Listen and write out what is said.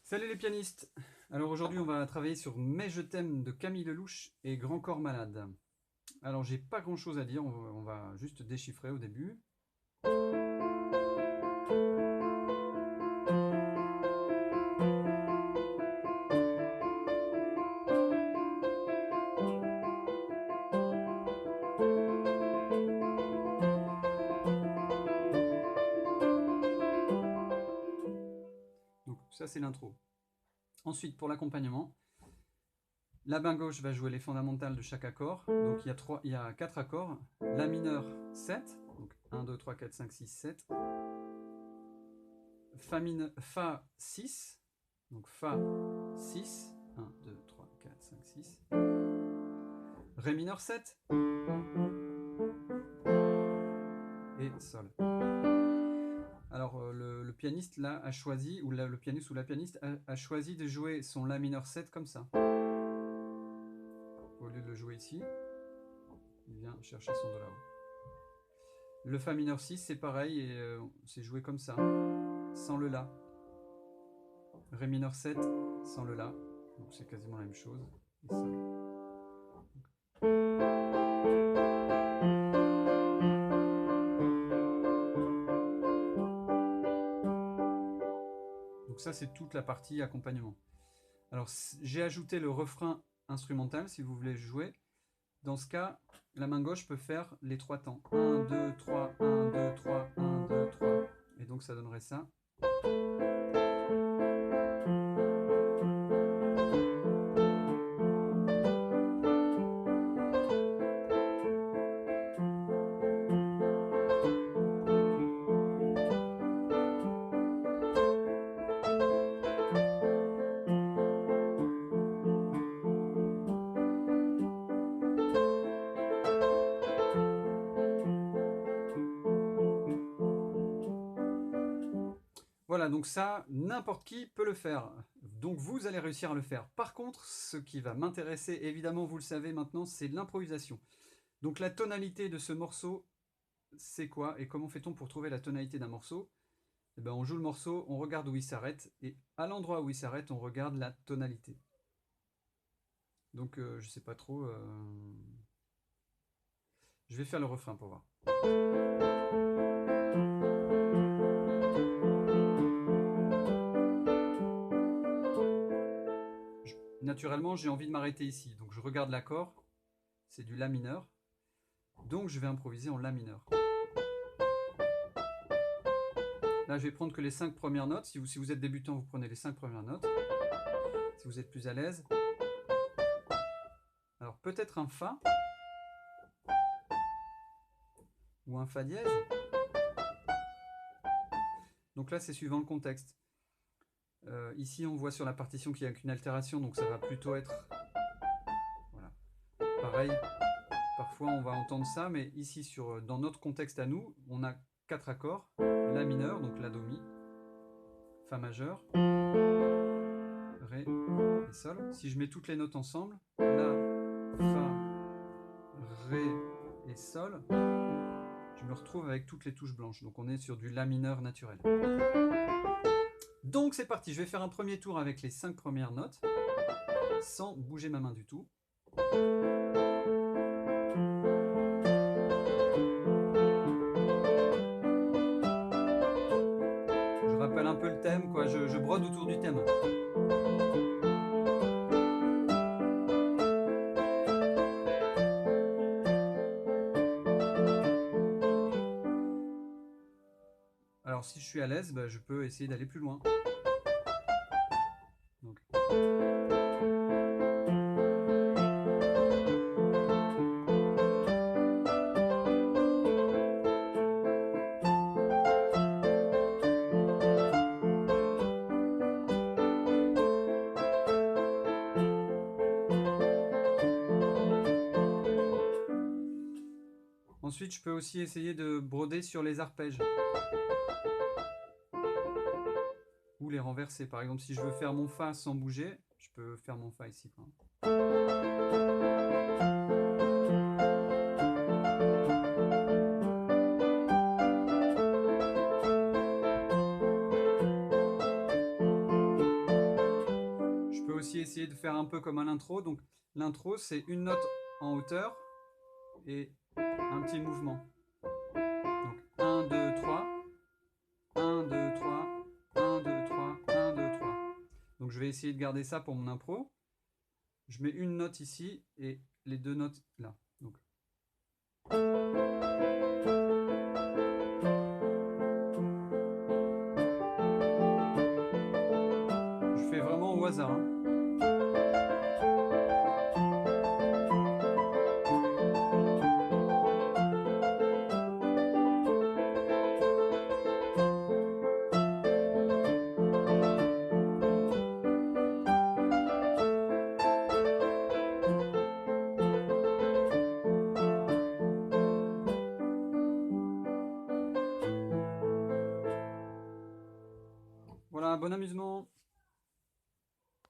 Salut les pianistes. Alors aujourd'hui on va travailler sur Mais je t'aime de Camille Lelouch et Grand Corps Malade. Alors j'ai pas grand chose à dire, on va juste déchiffrer au début. Donc ça c'est l'intro. Ensuite pour l'accompagnement, la main gauche va jouer les fondamentales de chaque accord. Donc il y a 4 accords. La mineur 7, donc 1, 2, 3, 4, 5, 6, 7. Fa 6, donc Fa 6, 1, 2, 3, 4, 5, 6. Ré mineur 7 et Sol. Alors le pianiste là a choisi, ou le pianiste ou la pianiste a choisi de jouer son La mineur 7 comme ça. Au lieu de le jouer ici, il vient chercher son Do là-haut. Le Fa mineur 6 c'est pareil, et c'est joué comme ça, sans le La. Ré mineur 7 sans le La, donc c'est quasiment la même chose. Et Sol. Donc ça c'est toute la partie accompagnement. Alors j'ai ajouté le refrain instrumental si vous voulez jouer. Dans ce cas, la main gauche peut faire les 3 temps. 1, 2, 3, 1, 2, 3, 1, 2, 3. Et donc ça donnerait ça. Voilà, donc ça, n'importe qui peut le faire. Donc vous allez réussir à le faire. Par contre, ce qui va m'intéresser, évidemment, vous le savez maintenant, c'est l'improvisation. Donc la tonalité de ce morceau, c'est quoi? Et comment fait-on pour trouver la tonalité d'un morceau? Eh ben, on joue le morceau, on regarde où il s'arrête, et à l'endroit où il s'arrête, on regarde la tonalité. Donc je sais pas trop. Je vais faire le refrain pour voir. Naturellement, j'ai envie de m'arrêter ici. Donc je regarde l'accord, c'est du La mineur. Donc je vais improviser en La mineur. Là, je vais prendre que les 5 premières notes. Si vous êtes débutant, vous prenez les 5 premières notes. Si vous êtes plus à l'aise. Alors peut-être un Fa. Ou un Fa dièse. Donc là, c'est suivant le contexte. Ici, on voit sur la partition qu'il n'y a qu'une altération, donc ça va plutôt être... Voilà. Pareil, parfois on va entendre ça, mais ici, dans notre contexte à nous, on a 4 accords. La mineur, donc La, Do, Mi. Fa majeur. Ré et Sol. Si je mets toutes les notes ensemble, La, Fa, Ré et Sol, je me retrouve avec toutes les touches blanches. Donc on est sur du La mineur naturel. Donc c'est parti, je vais faire un premier tour avec les 5 premières notes, sans bouger ma main du tout. Je rappelle un peu le thème, quoi. Je brode autour du thème. Alors si je suis à l'aise, bah, je peux essayer d'aller plus loin. Donc. Ensuite, je peux aussi essayer de broder sur les arpèges. Ou les renverser. Par exemple, si je veux faire mon Fa sans bouger, je peux faire mon Fa ici. essayer de faire un peu comme à l'intro. Donc l'intro, c'est une note en hauteur et un petit mouvement. Donc 1, 2, 3, 1, 2, 3, 1, 2, 3, 1, 2, 3. Donc je vais essayer de garder ça pour mon impro. Je mets une note ici et les deux notes là. Donc. Je fais vraiment au hasard. Hein. Voilà, bon amusement.